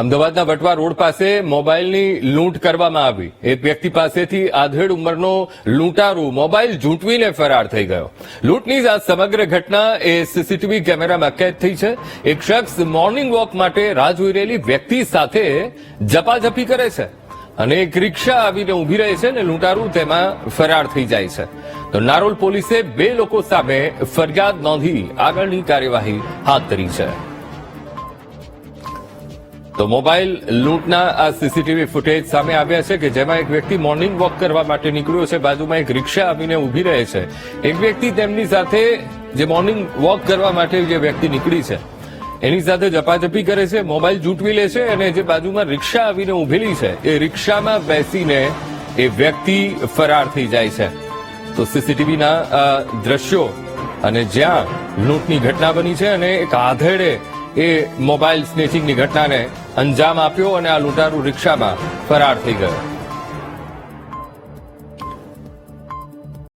અમદાવાદના વટવા રોડ પાસે મોબાઈલની લૂંટ કરવામાં આવી. એક વ્યક્તિ પાસેથી આધેડ ઉંમરનો લૂંટારૂ મોબાઈલ ઝૂંટવીને ફરાર થઈ ગયો. લૂંટની આ સમગ્ર ઘટના એ સીસીટીવી કેમેરામાં કેદ થઈ છે. એક શખ્સ મોર્નિંગ વોક માટે રાહ જોઈ રહેલી વ્યક્તિ સાથે ઝપાઝપી કરે છે અને એક રિક્ષા આવીને ઉભી રહે છે અને લૂંટારૂ તેમાં ફરાર થઈ જાય છે. તો નારોલ પોલીસે 2 લોકો સામે ફરિયાદ નોંધી આગળની કાર્યવાહી હાથ ધરી છે. તો મોબાઈલ લૂંટના આ સીસીટીવી ફૂટેજ સામે આવ્યા છે કે જેમાં એક વ્યક્તિ મોર્નિંગ વોક કરવા માટે નીકળ્યો છે. બાજુમાં એક રિક્ષા આવીને ઉભી રહે છે. એક વ્યક્તિ તેમની સાથે જે મોર્નિંગ વોક કરવા માટે જે વ્યક્તિ નીકળી છે એની સાથે ઝપાઝપી કરે છે, મોબાઈલ ઝૂંટવી લે છે અને જે બાજુમાં રિક્ષા આવીને ઉભેલી છે એ રિક્ષામાં બેસીને એ વ્યક્તિ ફરાર થઈ જાય છે. તો સીસીટીવીના દ્રશ્યો અને જ્યાં લૂંટની ઘટના બની છે અને એક આધેડે એ મોબાઈલ સ્નેચિંગની ઘટનાને અંજામ આપ્યો અને આ લૂંટારૂ રિક્ષામાં ફરાર થઈ ગયો.